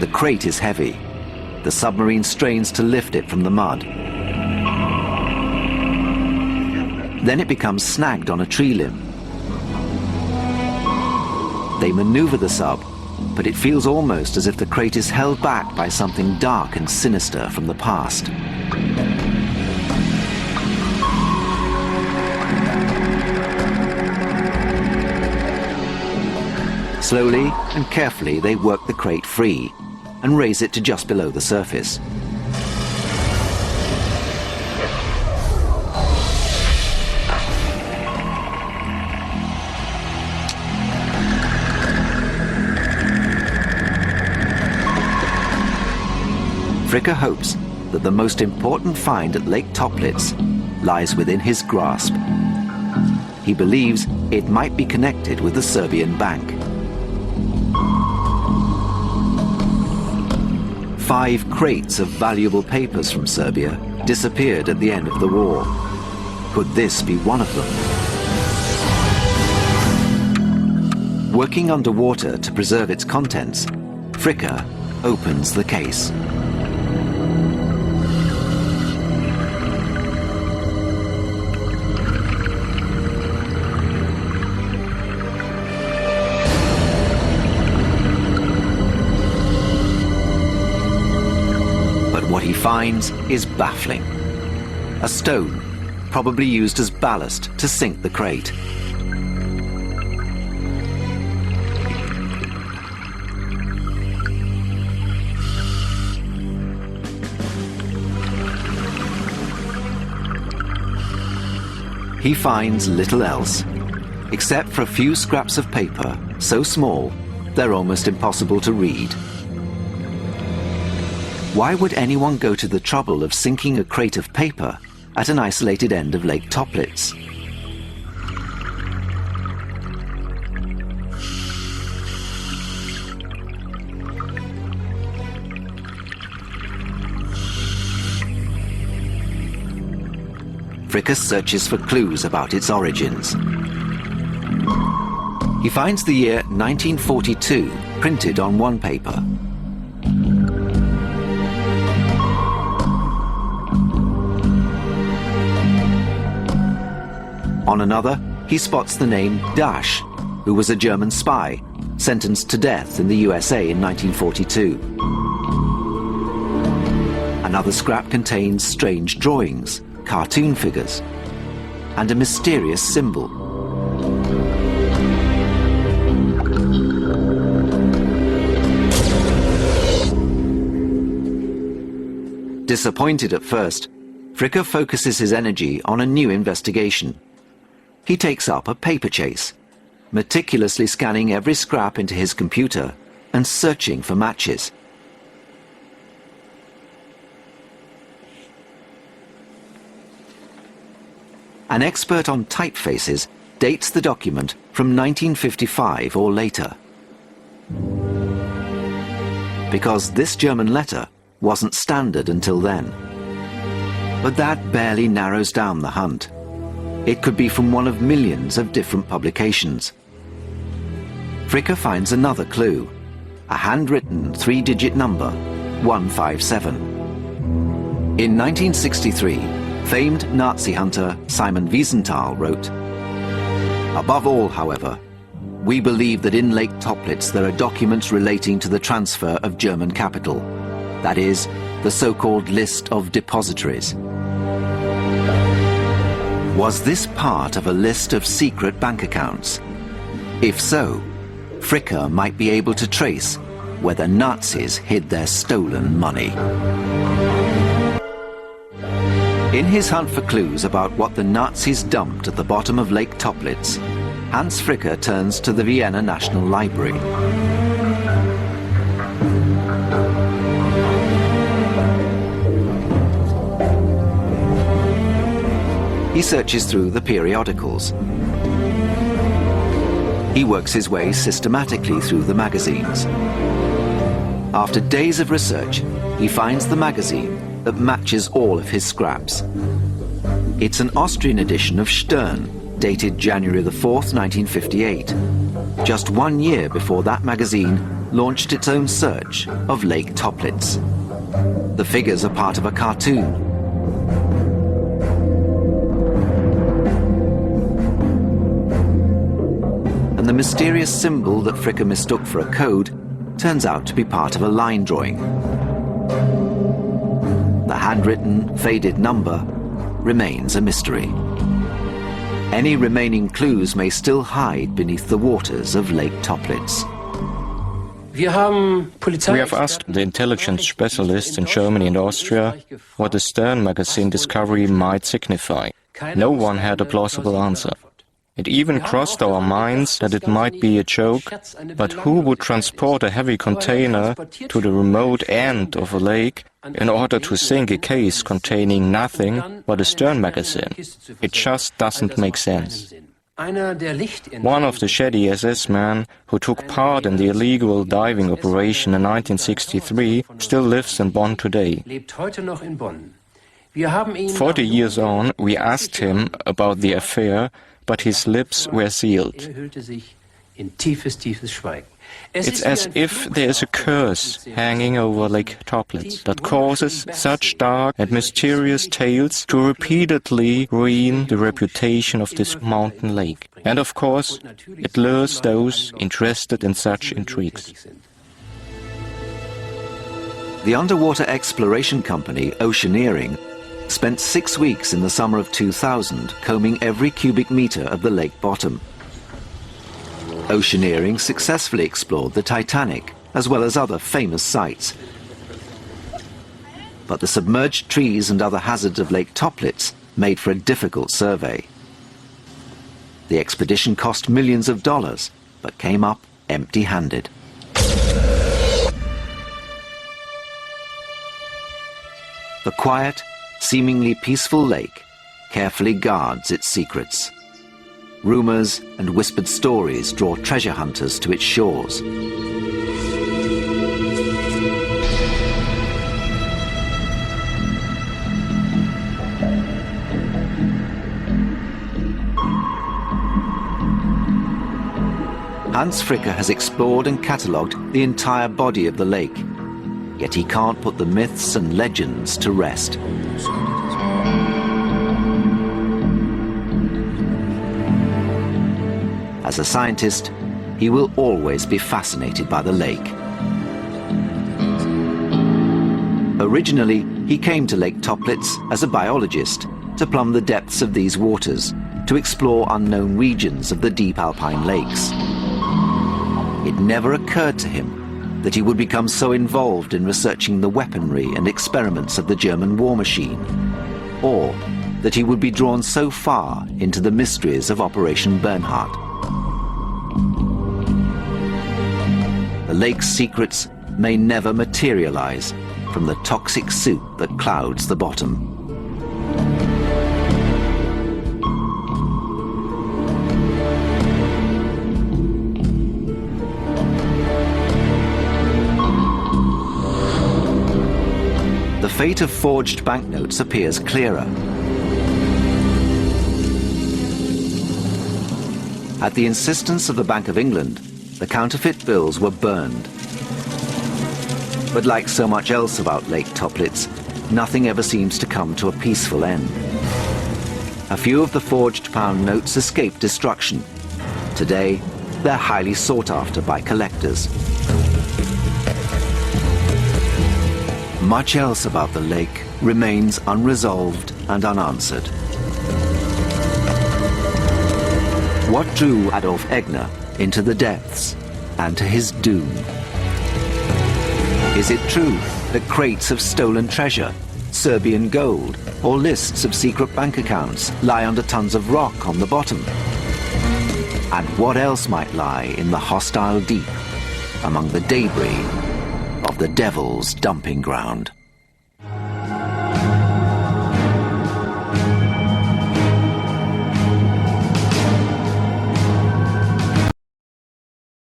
The crate is heavy. The submarine strains to lift it from the mud. Then it becomes snagged on a tree limb. They maneuver the sub, but it feels almost as if the crate is held back by something dark and sinister from the past. Slowly and carefully, they work the crate free and raise it to just below the surface. Fricker hopes that the most important find at Lake Toplitz lies within his grasp. He believes it might be connected with the Serbian bank. 5 crates of valuable papers from Serbia disappeared at the end of the war. Could this be one of them? Working underwater to preserve its contents, Fricker opens the case. What he finds is baffling. A stone, probably used as ballast to sink the crate. He finds little else, except for a few scraps of paper, so small they're almost impossible to read. Why would anyone go to the trouble of sinking a crate of paper at an isolated end of Lake Toplitz? Fricker searches for clues about its origins. He finds the year 1942 printed on one paper. On another, he spots the name Dash, who was a German spy, sentenced to death in the USA in 1942. Another scrap contains strange drawings, cartoon figures, and a mysterious symbol. Disappointed at first, Fricker focuses his energy on a new investigation. He takes up a paper chase, meticulously scanning every scrap into his computer and searching for matches. An expert on typefaces dates the document from 1955 or later. Because this German letter wasn't standard until then. But that barely narrows down the hunt. It could be from one of millions of different publications. Fricker finds another clue, a handwritten 3-digit number, 157. In 1963, famed Nazi hunter Simon Wiesenthal wrote, "Above all, however, we believe that in Lake Toplitz there are documents relating to the transfer of German capital, that is, the so-called list of depositories." Was this part of a list of secret bank accounts? If so, Fricker might be able to trace where the Nazis hid their stolen money. In his hunt for clues about what the Nazis dumped at the bottom of Lake Toplitz, Hans Fricker turns to the Vienna National Library. He searches through the periodicals. He works his way systematically through the magazines. After days of research, he finds the magazine that matches all of his scraps. It's an Austrian edition of Stern, dated January the 4th, 1958, just 1 year before that magazine launched its own search of Lake Toplitz. The figures are part of a cartoon. And the mysterious symbol that Fricker mistook for a code turns out to be part of a line drawing. The handwritten, faded number remains a mystery. Any remaining clues may still hide beneath the waters of Lake Toplitz. We have asked the intelligence specialists in Germany and Austria what the Stern magazine discovery might signify. No one had a plausible answer. It even crossed our minds that it might be a joke, but who would transport a heavy container to the remote end of a lake in order to sink a case containing nothing but a Stern magazine? It just doesn't make sense. One of the shady SS men who took part in the illegal diving operation in 1963 still lives in Bonn today. 40 years on, we asked him about the affair, but his lips were sealed. It's as if there is a curse hanging over Lake Toplitz that causes such dark and mysterious tales to repeatedly ruin the reputation of this mountain lake. And of course, it lures those interested in such intrigues. The underwater exploration company Oceaneering spent 6 weeks in the summer of 2000 combing every cubic meter of the lake bottom. Oceaneering successfully explored the Titanic, as well as other famous sites. But the submerged trees and other hazards of Lake Toplitz made for a difficult survey. The expedition cost millions of dollars, but came up empty-handed. The quiet, seemingly peaceful lake carefully guards its secrets. Rumors and whispered stories draw treasure hunters to its shores. Hans Fricker has explored and catalogued the entire body of the lake, yet he can't put the myths and legends to rest. As a scientist, he will always be fascinated by the lake. Originally, he came to Lake Toplitz as a biologist to plumb the depths of these waters, to explore unknown regions of the deep alpine lakes. It never occurred to him that he would become so involved in researching the weaponry and experiments of the German war machine, or that he would be drawn so far into the mysteries of Operation Bernhard. The lake's secrets may never materialize from the toxic soup that clouds the bottom. The fate of forged banknotes appears clearer. At the insistence of the Bank of England, the counterfeit bills were burned. But like so much else about Lake Toplitz, nothing ever seems to come to a peaceful end. A few of the forged pound notes escaped destruction. Today, they're highly sought after by collectors. Much else about the lake remains unresolved and unanswered. What drew Adolf Egner into the depths and to his doom? Is it true that crates of stolen treasure, Serbian gold, or lists of secret bank accounts lie under tons of rock on the bottom? And what else might lie in the hostile deep among the debris of the Devil's dumping ground?